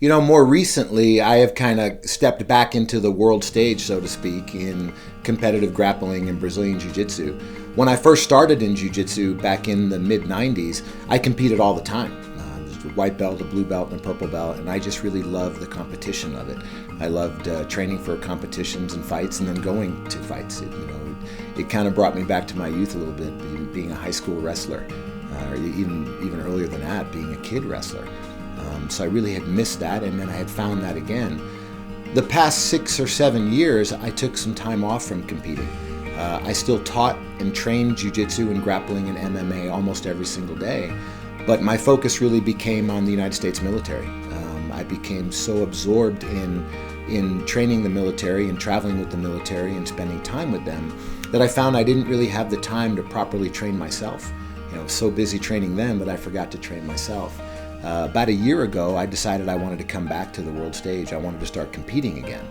More recently, I have kind of stepped back into the world stage, so to speak, in competitive grappling and Brazilian Jiu-Jitsu. When I first started in Jiu-Jitsu back in the mid-90s, I competed all the time. There's a white belt, a blue belt, and a purple belt, and I just really loved the competition of it. I loved training for competitions and fights and then going to fights. It kind of brought me back to my youth a little bit, being a high school wrestler, or even earlier than that, being a kid wrestler. So I really had missed that, and then I had found that again. The past 6 or 7 years, I took some time off from competing. I still taught and trained jiu-jitsu and grappling and MMA almost every single day, but my focus really became on the United States military. I became so absorbed in training the military and traveling with the military and spending time with them that I found I didn't really have the time to properly train myself. I was so busy training them that I forgot to train myself. About a year ago, I decided I wanted to come back to the world stage. I wanted to start competing again.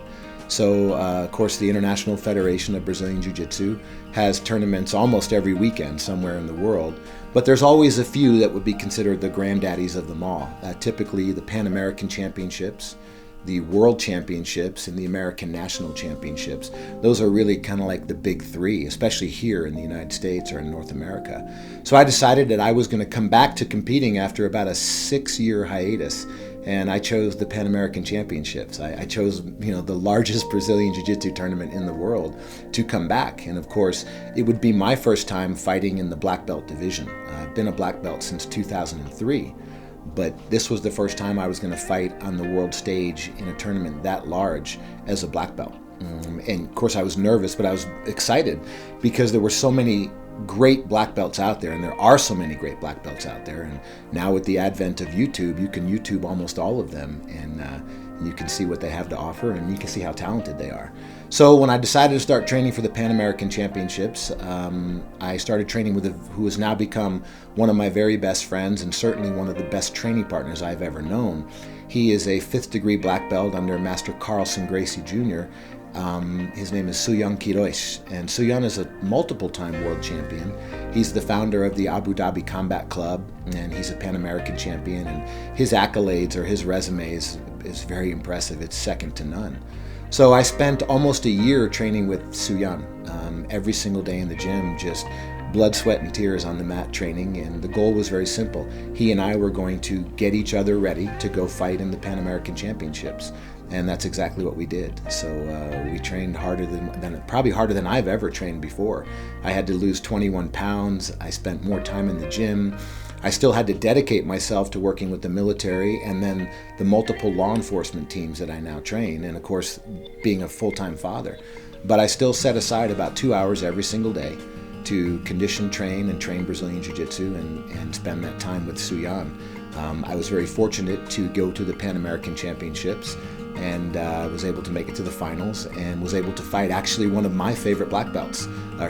So, of course, the International Federation of Brazilian Jiu-Jitsu has tournaments almost every weekend somewhere in the world, but there's always a few that would be considered the granddaddies of them all. Typically the Pan American Championships, the World Championships, and the American National Championships. Those are really kind of like the big three, especially here in the United States or in North America. So I decided that I was going to come back to competing after about a 6-year hiatus, and I chose the Pan American Championships. I chose, the largest Brazilian Jiu-Jitsu tournament in the world to come back. And of course, it would be my first time fighting in the black belt division. I've been a black belt since 2003. But this was the first time I was going to fight on the world stage in a tournament that large as a black belt. And of course I was nervous, but I was excited because there were so many great black belts out there, and there are so many great black belts out there. And now with the advent of YouTube, you can YouTube almost all of them, and you can see what they have to offer, and you can see how talented they are. So when I decided to start training for the Pan American Championships, I started training with who has now become one of my very best friends and certainly one of the best training partners I've ever known. He is a 5th degree black belt under Master Carlson Gracie Jr. His name is Suyan Quiroz, and Suyan is a multiple-time world champion. He's the founder of the Abu Dhabi Combat Club, and he's a Pan American champion, and his accolades or his resume is very impressive. It's second to none. So I spent almost a year training with Suyan, every single day in the gym, just blood, sweat, and tears on the mat training, and the goal was very simple. He and I were going to get each other ready to go fight in the Pan American Championships, and that's exactly what we did. So we trained probably harder than I've ever trained before. I had to lose 21 pounds. I spent more time in the gym. I still had to dedicate myself to working with the military and then the multiple law enforcement teams that I now train, and of course being a full-time father. But I still set aside about 2 hours every single day to condition train and train Brazilian Jiu-Jitsu and spend that time with Suyan. I was very fortunate to go to the Pan American Championships and was able to make it to the finals and was able to fight actually one of my favorite black belts,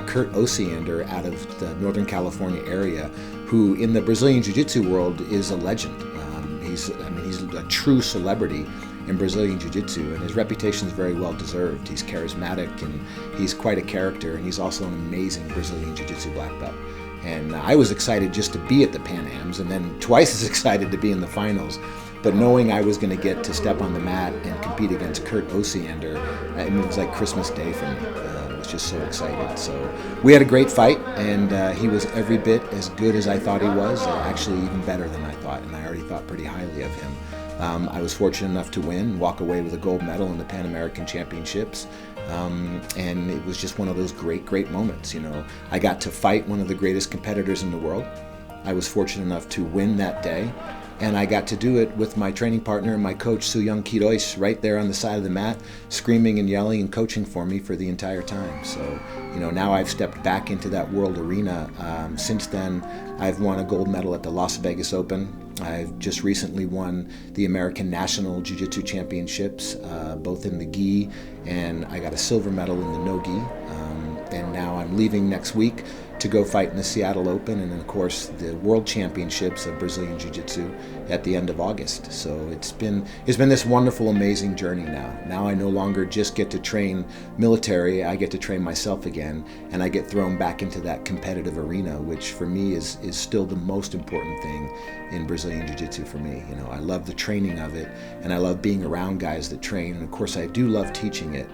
Kurt Osiander out of the Northern California area, who in the Brazilian Jiu-Jitsu world is a legend. He's a true celebrity in Brazilian Jiu-Jitsu, and his reputation is very well deserved. He's charismatic and he's quite a character, and he's also an amazing Brazilian Jiu-Jitsu black belt. And I was excited just to be at the Pan Ams, and then twice as excited to be in the finals. But knowing I was going to get to step on the mat and compete against Kurt Osiander, it was like Christmas Day for me. I was just so excited. So we had a great fight, and he was every bit as good as I thought he was, actually even better than I thought, and I already thought pretty highly of him. I was fortunate enough to win and walk away with a gold medal in the Pan American Championships. And it was just one of those great moments. I got to fight one of the greatest competitors in the world. I was fortunate enough to win that day, and I got to do it with my training partner and my coach, Suyan Quiroz, right there on the side of the mat, screaming and yelling and coaching for me for the entire time. So, now I've stepped back into that world arena. Since then, I've won a gold medal at the Las Vegas Open. I've just recently won the American National Jiu-Jitsu Championships, both in the gi, and I got a silver medal in the no-gi. And now I'm leaving next week to go fight in the Seattle Open and, of course, the World Championships of Brazilian Jiu-Jitsu at the end of August. So it's been this wonderful, amazing journey now. Now I no longer just get to train military, I get to train myself again, and I get thrown back into that competitive arena, which for me is still the most important thing in Brazilian Jiu-Jitsu for me. You know, I love the training of it, and I love being around guys that train, and of course I do love teaching it,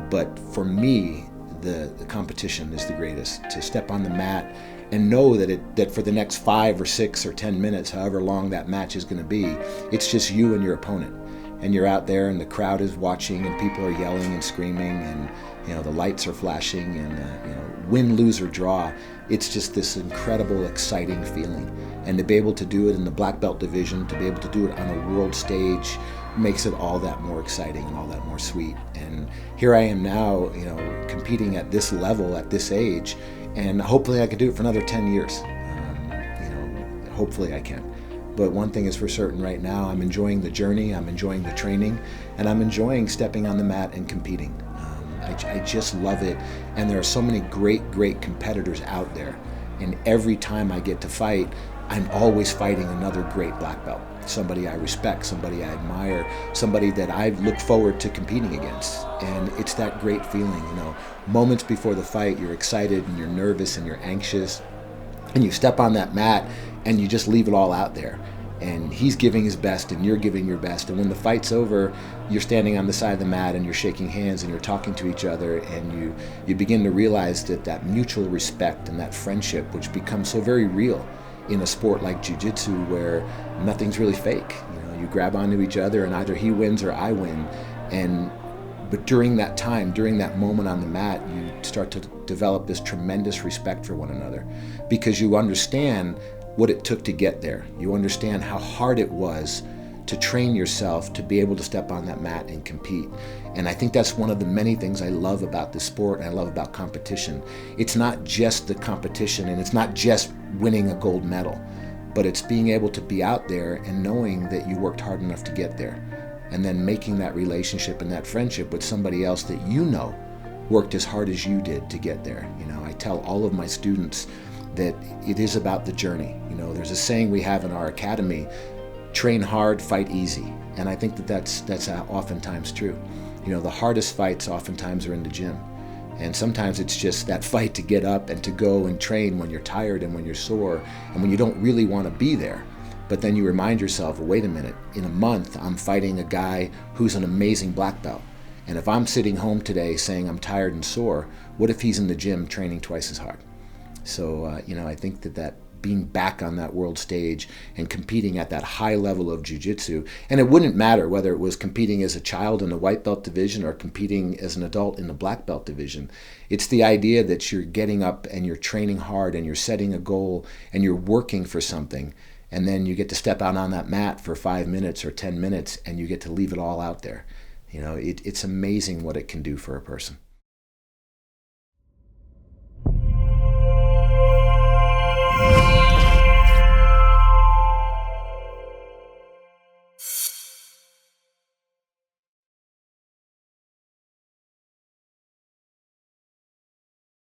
but for me, the competition is the greatest. To step on the mat and know that for the next 5 or 6 or 10 minutes, however long that match is going to be, it's just you and your opponent. And you're out there and the crowd is watching and people are yelling and screaming and the lights are flashing and win, lose or draw. It's just this incredible, exciting feeling. And to be able to do it in the black belt division, to be able to do it on a world stage, makes it all that more exciting and all that more sweet. And here I am now, competing at this level, at this age, and hopefully I can do it for another 10 years. Hopefully I can. But one thing is for certain right now, I'm enjoying the journey, I'm enjoying the training, and I'm enjoying stepping on the mat and competing. I just love it, and there are so many great competitors out there, and every time I get to fight, I'm always fighting another great black belt. Somebody I respect, somebody I admire, somebody that I look forward to competing against. And it's that great feeling, moments before the fight, you're excited and you're nervous and you're anxious, and you step on that mat and you just leave it all out there. And he's giving his best and you're giving your best. And when the fight's over, you're standing on the side of the mat and you're shaking hands and you're talking to each other, and you begin to realize that mutual respect and that friendship, which becomes so very real in a sport like jiu-jitsu where nothing's really fake. You grab onto each other and either he wins or I win. But during that time, during that moment on the mat, you start to develop this tremendous respect for one another because you understand what it took to get there. You understand how hard it was to train yourself to be able to step on that mat and compete. And I think that's one of the many things I love about the sport and I love about competition. It's not just the competition and it's not just winning a gold medal, but it's being able to be out there and knowing that you worked hard enough to get there, and then making that relationship and that friendship with somebody else that worked as hard as you did to get there. I tell all of my students that it is about the journey. There's a saying we have in our academy, train hard, fight easy. And I think that's oftentimes true. The hardest fights oftentimes are in the gym. And sometimes it's just that fight to get up and to go and train when you're tired and when you're sore and when you don't really want to be there. But then you remind yourself, wait a minute, in a month I'm fighting a guy who's an amazing black belt. And if I'm sitting home today saying I'm tired and sore, what if he's in the gym training twice as hard? So, I think that being back on that world stage and competing at that high level of jiu-jitsu, and it wouldn't matter whether it was competing as a child in the white belt division or competing as an adult in the black belt division, it's the idea that you're getting up and you're training hard and you're setting a goal and you're working for something, and then you get to step out on that mat for 5 minutes or 10 minutes and you get to leave it all out there. It's amazing what it can do for a person.